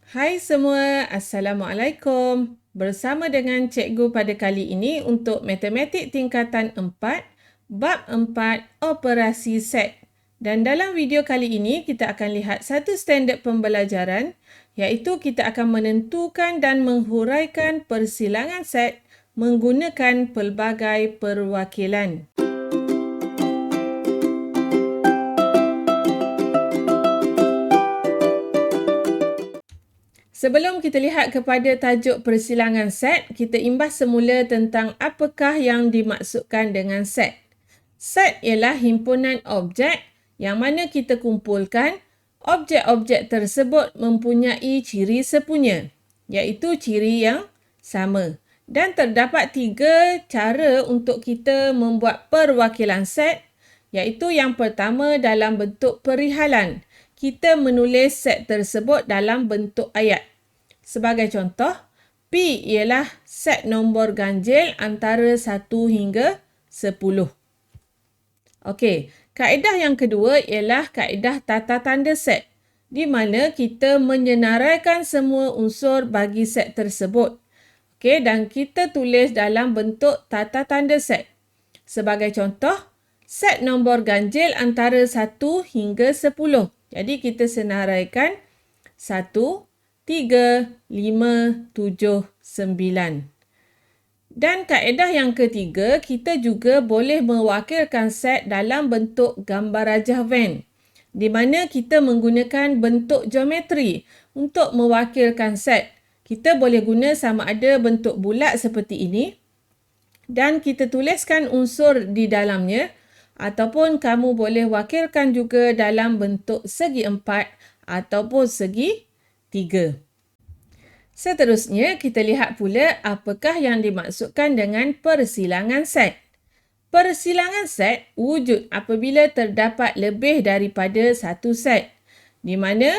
Hai semua, Assalamualaikum. Bersama dengan cikgu pada kali ini untuk Matematik Tingkatan 4, Bab 4, Operasi Set. Dan dalam video kali ini, kita akan lihat satu standard pembelajaran, iaitu kita akan menentukan dan menghuraikan persilangan set menggunakan pelbagai perwakilan. Sebelum kita lihat kepada tajuk persilangan set, kita imbas semula tentang apakah yang dimaksudkan dengan set. Set ialah himpunan objek yang mana kita kumpulkan objek-objek tersebut mempunyai ciri sepunya, iaitu ciri yang sama. Dan terdapat 3 cara untuk kita membuat perwakilan set, iaitu yang pertama dalam bentuk perihalan. Kita menulis set tersebut dalam bentuk ayat. Sebagai contoh, P ialah set nombor ganjil antara 1 hingga 10. Okey, kaedah yang kedua ialah kaedah tata tanda set, di mana kita menyenaraikan semua unsur bagi set tersebut. Okey, dan kita tulis dalam bentuk tata tanda set. Sebagai contoh, set nombor ganjil antara 1 hingga 10. Jadi kita senaraikan 1, 3, 5, 7, 9. Dan kaedah yang ketiga, kita juga boleh mewakilkan set dalam bentuk gambar rajah Venn, di mana kita menggunakan bentuk geometri untuk mewakilkan set. Kita boleh guna sama ada bentuk bulat seperti ini dan kita tuliskan unsur di dalamnya, ataupun kamu boleh wakilkan juga dalam bentuk segi 4 ataupun segi 3. Seterusnya, kita lihat pula apakah yang dimaksudkan dengan persilangan set. Persilangan set wujud apabila terdapat lebih daripada satu set, di mana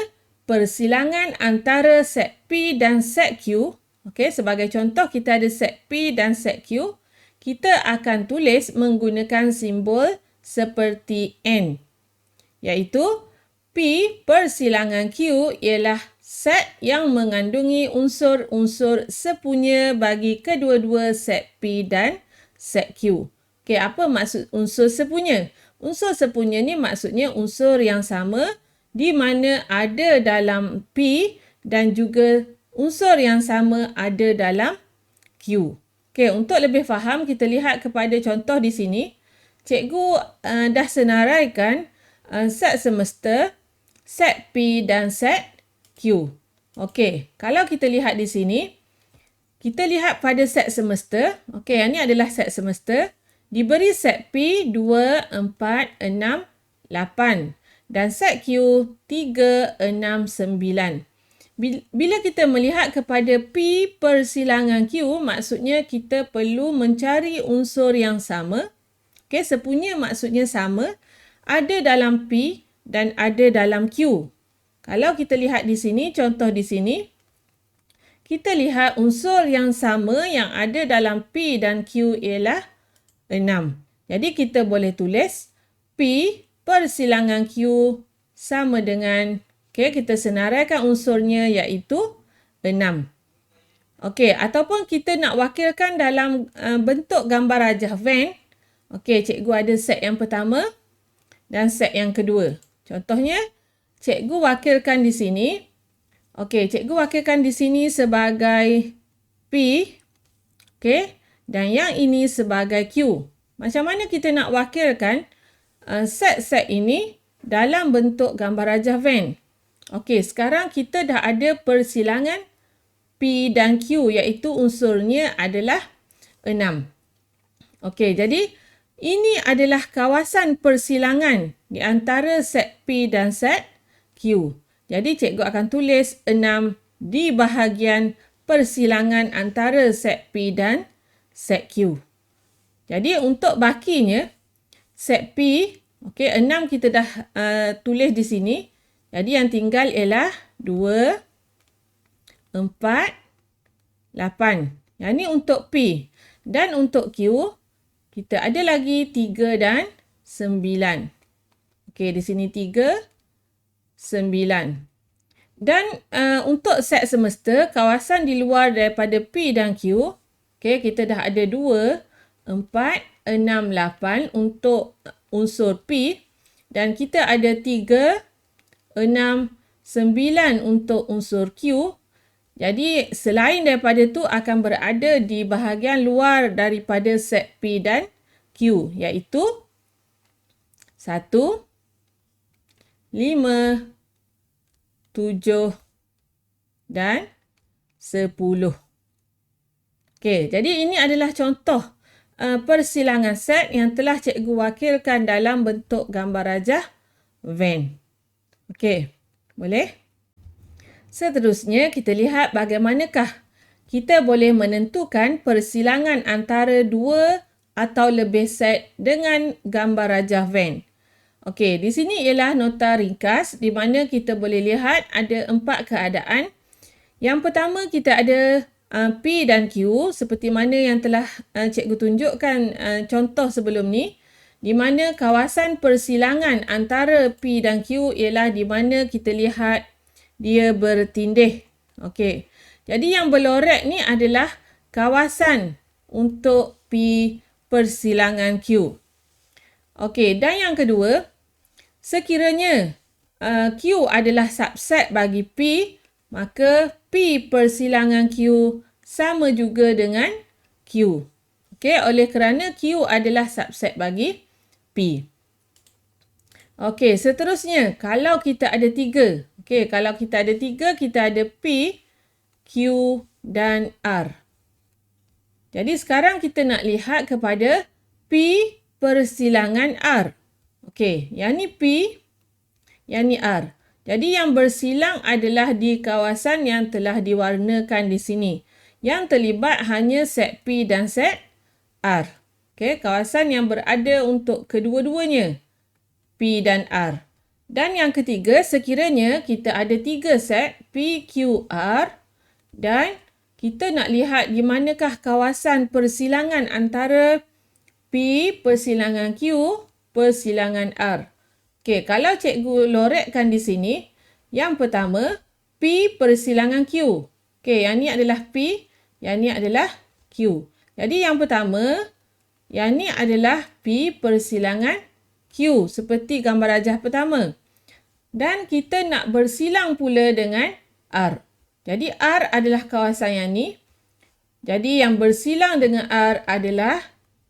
persilangan antara set P dan set Q, sebagai contoh kita ada set P dan set Q, kita akan tulis menggunakan simbol seperti N, iaitu P persilangan Q ialah set yang mengandungi unsur-unsur sepunya bagi kedua-dua set P dan set Q. Okey, apa maksud unsur sepunya? Unsur sepunya ni maksudnya unsur yang sama di mana ada dalam P dan juga unsur yang sama ada dalam Q. Okey, untuk lebih faham kita lihat kepada contoh di sini. Cikgu dah senaraikan set semesta, set P dan set Q. Okey, kalau kita lihat di sini, kita lihat pada set semesta. Okey, yang ini adalah set semesta. Diberi set P 2, 4, 6, 8 dan set Q 3, 6, 9. Bila kita melihat kepada P persilangan Q, maksudnya kita perlu mencari unsur yang sama. Okey, sepunya maksudnya sama, ada dalam P dan ada dalam Q. Kalau kita lihat di sini, contoh di sini, kita lihat unsur yang sama yang ada dalam P dan Q ialah 6. Jadi kita boleh tulis P persilangan Q sama dengan, kita senaraikan unsurnya iaitu 6. Okey, ataupun kita nak wakilkan dalam bentuk gambar rajah Venn. Okey, cikgu ada set yang pertama dan set yang kedua. Contohnya, cikgu wakilkan di sini. Okey, cikgu wakilkan di sini sebagai P. Okey, dan yang ini sebagai Q. Macam mana kita nak wakilkan set-set ini dalam bentuk gambar rajah Venn? Okey, sekarang kita dah ada persilangan P dan Q, iaitu unsurnya adalah 6. Okey, jadi ini adalah kawasan persilangan di antara set P dan set Q. Jadi cikgu akan tulis 6 di bahagian persilangan antara set P dan set Q. Jadi untuk bakinya, set P, 6 kita dah tulis di sini. Jadi yang tinggal ialah 2, 4, 8. Yang ini untuk P. Dan untuk Q, kita ada lagi 3 dan 9. Okey, di sini 3, 9. Dan untuk set semesta, kawasan di luar daripada P dan Q, okay, kita dah ada 2, 4, 6, 8 untuk unsur P dan kita ada 3, 6, 9 untuk unsur Q. Jadi selain daripada tu akan berada di bahagian luar daripada set P dan Q, iaitu 1, 5, 7 dan 10. Okey, jadi ini adalah contoh persilangan set yang telah cikgu wakilkan dalam bentuk gambar rajah Venn. Okey, boleh? Seterusnya kita lihat bagaimanakah kita boleh menentukan persilangan antara 2 atau lebih set dengan gambar rajah Venn. Okey, di sini ialah nota ringkas di mana kita boleh lihat ada 4 keadaan. Yang pertama kita ada P dan Q seperti mana yang telah cikgu tunjukkan contoh sebelum ni, di mana kawasan persilangan antara P dan Q ialah di mana kita lihat dia bertindih. Okey. Jadi yang berlorek ni adalah kawasan untuk P persilangan Q. Okey, dan yang kedua, sekiranya Q adalah subset bagi P, maka P persilangan Q sama juga dengan Q. Okey, oleh kerana Q adalah subset bagi P. Okey, seterusnya, kalau kita ada 3. Okey, kalau kita ada 3, kita ada P, Q dan R. Jadi sekarang kita nak lihat kepada P persilangan R. Okey, yang ni P, yang ni R. Jadi yang bersilang adalah di kawasan yang telah diwarnakan di sini. Yang terlibat hanya set P dan set R. Okey, kawasan yang berada untuk kedua-duanya, P dan R. Dan yang ketiga, sekiranya kita ada 3 set P, Q, R dan kita nak lihat di manakah kawasan persilangan antara P persilangan Q, persilangan R. Okey, kalau cikgu lorekkan di sini, yang pertama, P persilangan Q. Okey, yang ni adalah P, yang ni adalah Q. Jadi yang pertama, yang ni adalah P persilangan Q, seperti gambar rajah pertama. Dan kita nak bersilang pula dengan R. Jadi R adalah kawasan yang ni. Jadi yang bersilang dengan R adalah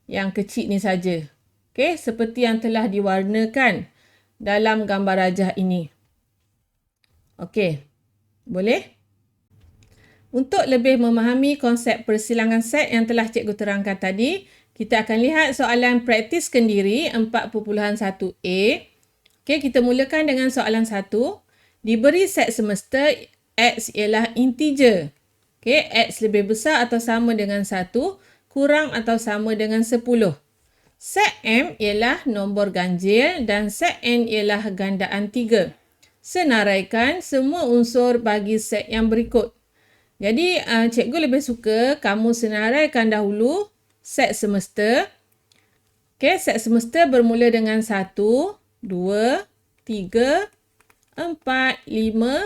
yang kecil ni saja. Okey, seperti yang telah diwarnakan dalam gambar rajah ini. Okey, boleh? Untuk lebih memahami konsep persilangan set yang telah cikgu terangkan tadi, kita akan lihat soalan praktis kendiri 4.1a. Okey, kita mulakan dengan soalan 1. Diberi set semesta X ialah integer. Okey, X lebih besar atau sama dengan 1, kurang atau sama dengan 10. Set M ialah nombor ganjil dan set N ialah gandaan 3. Senaraikan semua unsur bagi set yang berikut. Jadi, cikgu lebih suka kamu senaraikan dahulu set semesta. Okey, set semesta bermula dengan 1, 2, 3, 4, 5,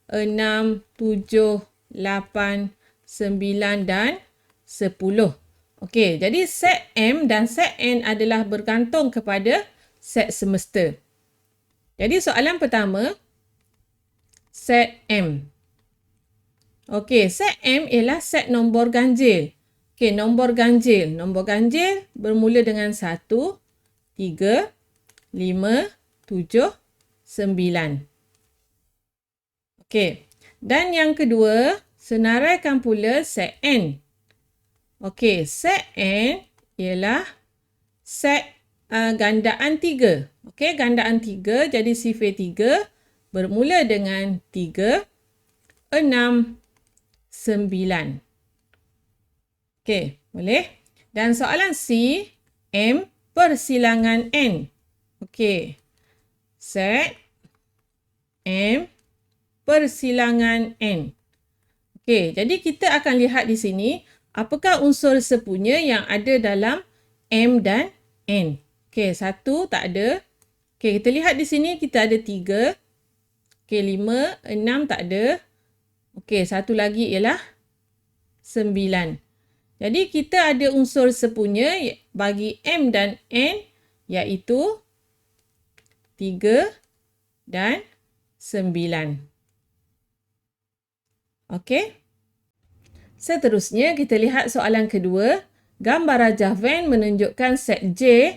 6, 7, 8, 9 dan 10. Okey, jadi set M dan set N adalah bergantung kepada set semesta. Jadi soalan pertama, set M. Okey, set M ialah set nombor ganjil. Okey, nombor ganjil. Nombor ganjil bermula dengan 1, 3, 5, 7, 9. Okey, dan yang kedua, senaraikan pula set N. Okey, set N ialah set gandaan 3. Okey, gandaan 3 jadi sifir 3 bermula dengan 3, 6, 9. Okey, boleh? Dan soalan C, M persilangan N. Okey, set M persilangan N. Okey, jadi kita akan lihat di sini apakah unsur sepunya yang ada dalam M dan N. Okey, 1 tak ada. Okey, kita lihat di sini kita ada 3. Okey, 5, 6 tak ada. Okey, satu lagi ialah 9. Jadi kita ada unsur sepunya bagi M dan N iaitu 3 dan 9. Okey. Seterusnya kita lihat soalan kedua. Gambar rajah Venn menunjukkan set J,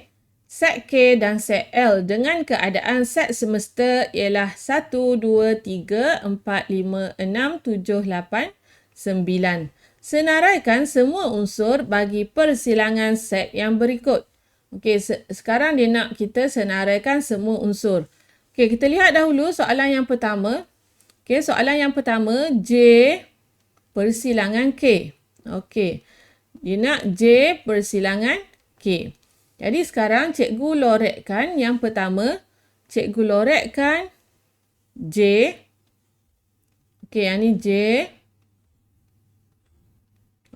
set K dan set L dengan keadaan set semesta ialah 1, 2, 3, 4, 5, 6, 7, 8, 9. Senaraikan semua unsur bagi persilangan set yang berikut. Okey, sekarang dia nak kita senaraikan semua unsur. Okey, kita lihat dahulu soalan yang pertama. Okey, soalan yang pertama, J persilangan K. Okey, dia nak J persilangan K. Jadi sekarang cikgu lorekkan yang pertama. Cikgu lorekkan J. Okey, yang ni J.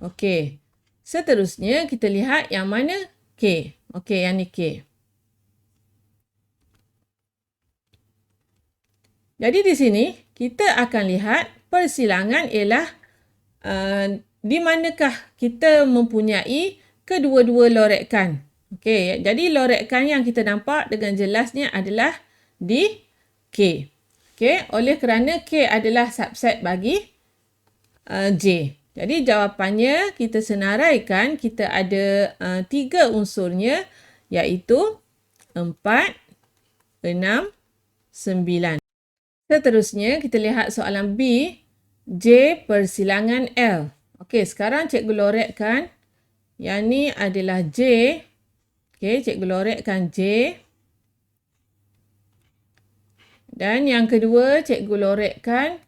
Okey. Seterusnya kita lihat yang mana K. Okey, yang ni K. Jadi di sini kita akan lihat persilangan ialah di manakah kita mempunyai kedua-dua lorekkan. Okey, jadi lorekkan yang kita nampak dengan jelasnya adalah di K. Okey, oleh kerana K adalah subset bagi J. Jadi jawapannya kita senaraikan, kita ada 3 unsurnya iaitu 4, 6, 9. Seterusnya kita lihat soalan B, J persilangan L. Okey, sekarang cikgu lorekkan. Yang ni adalah J. Okey, cikgu lorekkan J. Dan yang kedua, cikgu lorekkan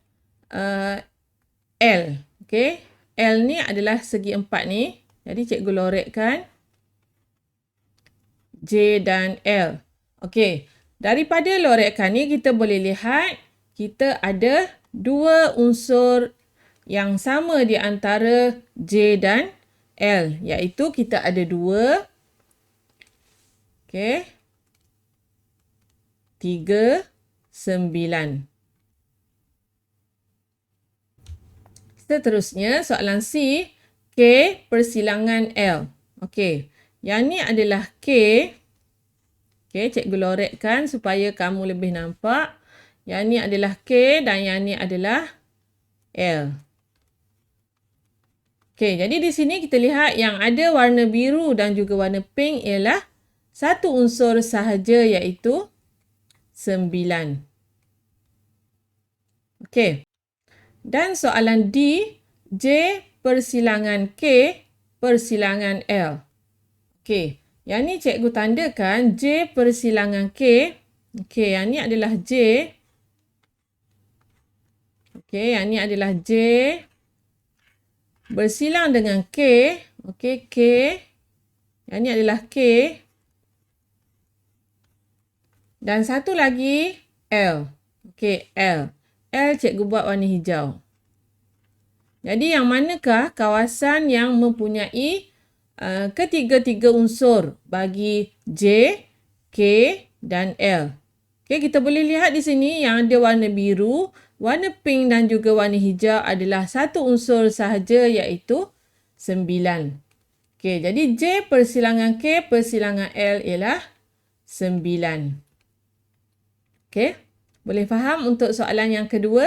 L. Okey, L ni adalah segi 4 ni. Jadi cikgu lorekkan J dan L. Okey, daripada lorekkan ni kita boleh lihat kita ada 2 unsur yang sama di antara J dan L, iaitu kita ada 2, okey, 3, 9. Seterusnya soalan C, K persilangan L. Okey, yang ni adalah K. Okey, cikgu lorekkan supaya kamu lebih nampak. Yang ni adalah K dan yang ni adalah L. Okey, jadi di sini kita lihat yang ada warna biru dan juga warna pink ialah satu unsur sahaja iaitu 9. Okey. Dan soalan D, J persilangan K persilangan L. Okey, yang ni cikgu tandakan J persilangan K. Okey, yang ni adalah J. Okey, yang ni adalah J bersilang dengan K. Okey, K. Yang ni adalah K. Dan satu lagi L. Okey, L. L cikgu buat warna hijau. Jadi yang manakah kawasan yang mempunyai ketiga-tiga unsur bagi J, K dan L? Okey, kita boleh lihat di sini yang ada warna biru, warna pink dan juga warna hijau adalah satu unsur sahaja iaitu 9. Okey, jadi J persilangan K persilangan L ialah 9. Okey, boleh faham untuk soalan yang kedua?